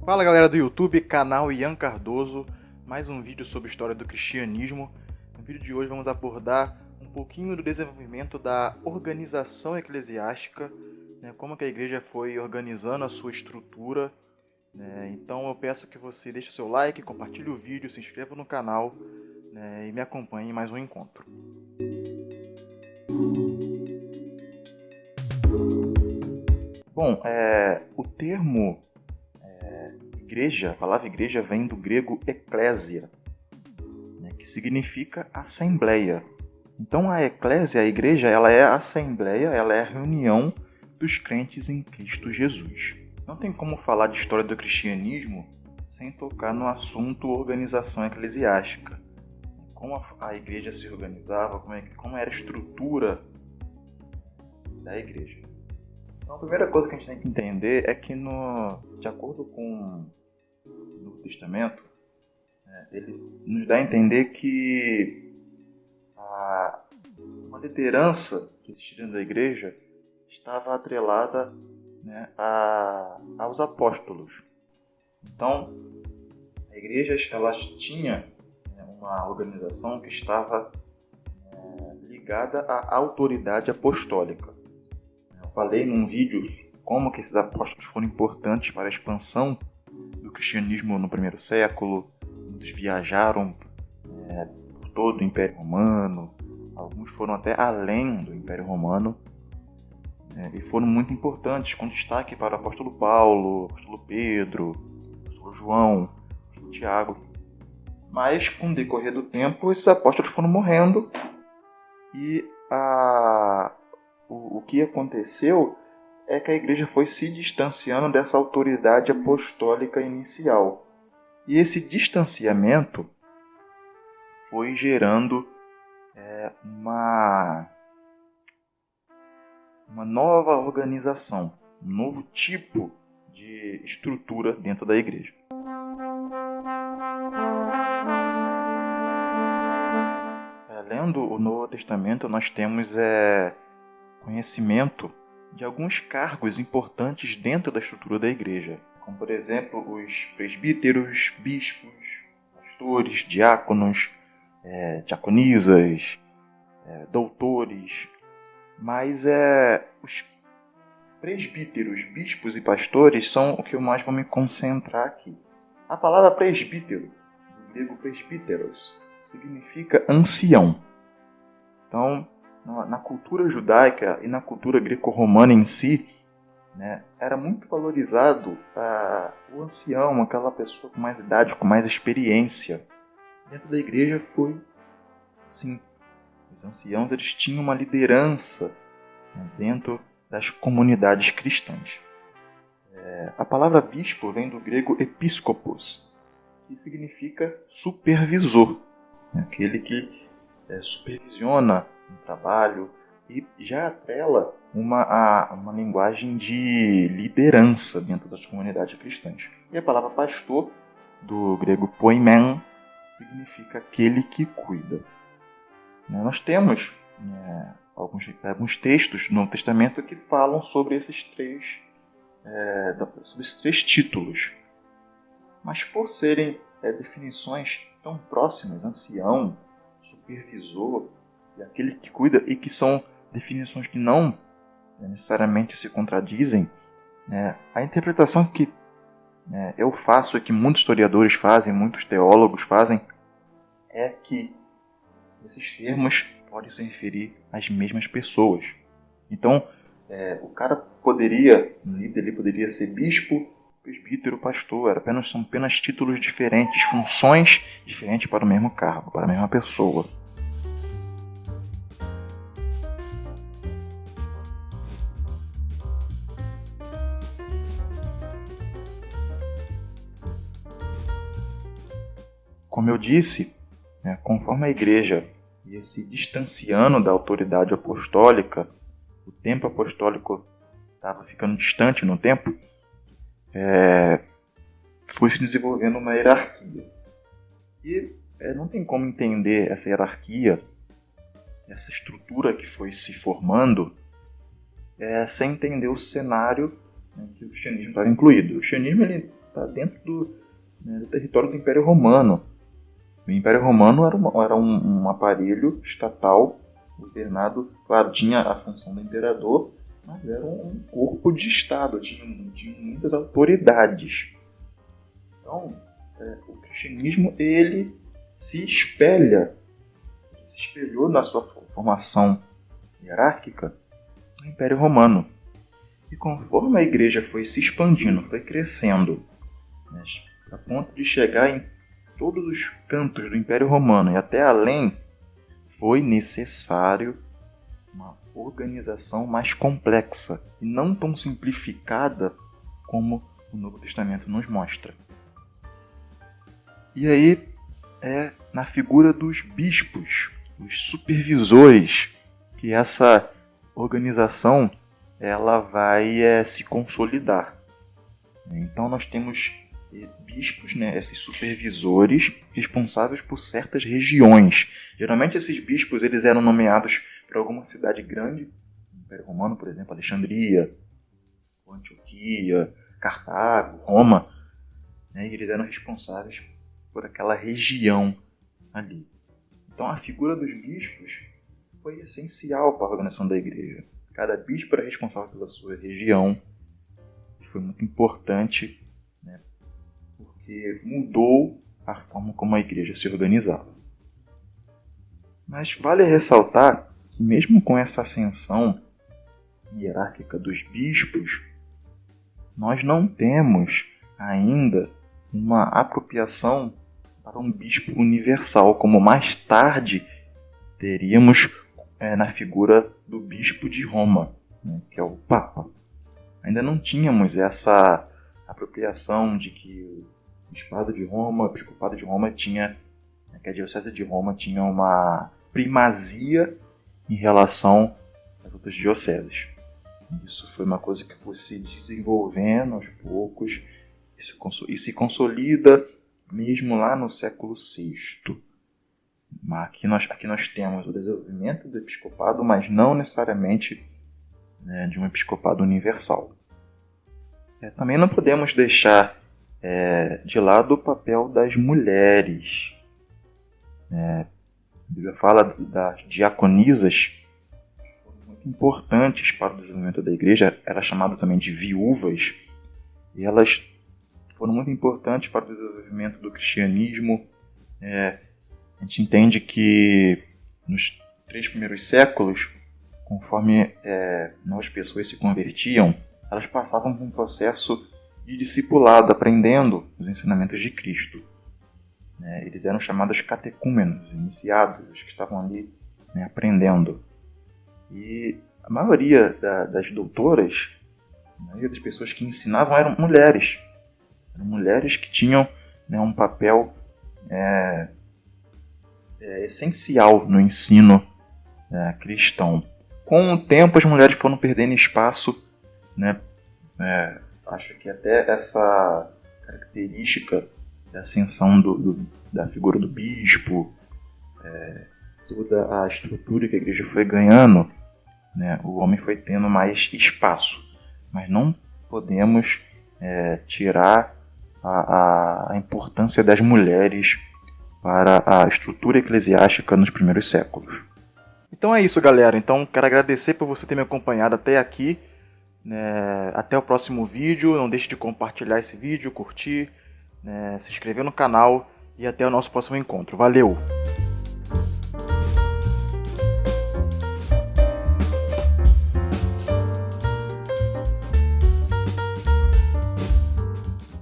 Fala galera do YouTube, canal Ian Cardoso, mais um vídeo sobre história do cristianismo. No vídeo de hoje vamos abordar um pouquinho do desenvolvimento da organização eclesiástica, como que a igreja foi organizando a sua estrutura. Então eu peço que você deixe o seu like, compartilhe o vídeo, se inscreva no canal e me acompanhe em mais um encontro. Bom, o termo igreja, a palavra igreja vem do grego eklésia, que significa assembleia. Então a eclésia, a igreja, ela é a assembleia, ela é a reunião dos crentes em Cristo Jesus. Não tem como falar de história do cristianismo sem tocar no assunto organização eclesiástica. Como a igreja se organizava, como era a estrutura da igreja. Então a primeira coisa que a gente tem que entender é que, de acordo com o Novo Testamento, ele nos dá a entender que uma liderança que existia dentro da igreja estava atrelada aos apóstolos. Então, a igreja ela tinha uma organização que estava ligada à autoridade apostólica. Eu falei num vídeo como que esses apóstolos foram importantes para a expansão do cristianismo no primeiro século. Eles viajaram por todo o Império Romano, alguns foram até além do Império Romano, e foram muito importantes, com destaque para o apóstolo Paulo, o apóstolo Pedro, o apóstolo João, o apóstolo Tiago. Mas, com o decorrer do tempo, esses apóstolos foram morrendo e o que aconteceu é que a igreja foi se distanciando dessa autoridade apostólica inicial. E esse distanciamento foi gerando uma nova organização, um novo tipo de estrutura dentro da igreja. Lendo o Novo Testamento, nós temos conhecimento de alguns cargos importantes dentro da estrutura da igreja, como por exemplo os presbíteros, bispos, pastores, diáconos, diaconisas, doutores. Mas os presbíteros, bispos e pastores são o que eu mais vou me concentrar aqui. A palavra presbítero, do grego presbíteros, significa ancião. Então, na cultura judaica e na cultura greco-romana em si, era muito valorizado o ancião, aquela pessoa com mais idade, com mais experiência. Dentro da igreja foi sim. Os anciãos eles tinham uma liderança dentro das comunidades cristãs. A palavra bispo vem do grego episkopos, que significa supervisor, aquele que supervisiona um trabalho e já atrela uma linguagem de liderança dentro das comunidades cristãs. E a palavra pastor, do grego poimen, significa aquele que cuida. Nós temos alguns textos no Novo Testamento que falam sobre esses três títulos. Mas por serem definições tão próximas, ancião, supervisor e aquele que cuida, e que são definições que não necessariamente se contradizem, a interpretação que eu faço e que muitos historiadores fazem, muitos teólogos fazem, é que esses termos podem se referir às mesmas pessoas. Então, o líder ele poderia ser bispo, presbítero, pastor. São apenas títulos diferentes, funções diferentes para o mesmo cargo, para a mesma pessoa. Como eu disse, conforme a igreja ia se distanciando da autoridade apostólica, o tempo apostólico estava ficando distante no tempo, foi se desenvolvendo uma hierarquia. E não tem como entender essa hierarquia, essa estrutura que foi se formando, sem entender o cenário que o cristianismo estava incluído. O cristianismo está dentro do território do Império Romano. O Império Romano era um aparelho estatal governado, claro, tinha a função do imperador, mas era um corpo de Estado, tinha muitas autoridades. Então, o cristianismo ele se espelhou na sua formação hierárquica no Império Romano. E conforme a igreja foi se expandindo, foi crescendo, né, a ponto de chegar em todos os cantos do Império Romano e até além, foi necessário uma organização mais complexa e não tão simplificada como o Novo Testamento nos mostra. E aí é na figura dos bispos, os supervisores, que essa organização ela vai se consolidar. Então nós temos bispos, né, esses supervisores responsáveis por certas regiões. Geralmente esses bispos eles eram nomeados para alguma cidade grande, no Império Romano, por exemplo, Alexandria, Antioquia, Cartago, Roma, né, e eles eram responsáveis por aquela região ali. Então a figura dos bispos foi essencial para a organização da igreja. Cada bispo era responsável pela sua região e foi muito importante, né, porque mudou a forma como a igreja se organizava. Mas vale ressaltar que mesmo com essa ascensão hierárquica dos bispos, nós não temos ainda uma apropriação para um bispo universal, como mais tarde teríamos na figura do bispo de Roma, né, que é o Papa. Ainda não tínhamos essa apropriação de que o Bispado de Roma, o Episcopado de Roma tinha, que a Diocese de Roma tinha uma primazia em relação às outras dioceses. Isso foi uma coisa que foi se desenvolvendo aos poucos e se consolida mesmo lá no século VI. Aqui nós temos o desenvolvimento do episcopado, mas não necessariamente, né, de um episcopado universal. Também não podemos deixar de lado o papel das mulheres. A Bíblia fala das diaconisas, que foram muito importantes para o desenvolvimento da igreja. Era chamada também de viúvas, e elas foram muito importantes para o desenvolvimento do cristianismo. A gente entende que nos 3 primeiros séculos, conforme novas pessoas se convertiam, elas passavam por um processo de discipulado, aprendendo os ensinamentos de Cristo. Eles eram chamados catecúmenos, iniciados, os que estavam ali, né, aprendendo. E a maioria das doutoras, a maioria das pessoas que ensinavam eram mulheres. Eram mulheres que tinham, né, um papel essencial no ensino cristão. Com o tempo, as mulheres foram perdendo espaço, né? Acho que até essa característica da ascensão da figura do bispo, toda a estrutura que a igreja foi ganhando, né, o homem foi tendo mais espaço. Mas não podemos tirar a importância das mulheres para a estrutura eclesiástica nos primeiros séculos. Então é isso, galera. Então quero agradecer por você ter me acompanhado até aqui. Até o próximo vídeo. Não deixe de compartilhar esse vídeo, curtir, se inscrever no canal e até o nosso próximo encontro. Valeu!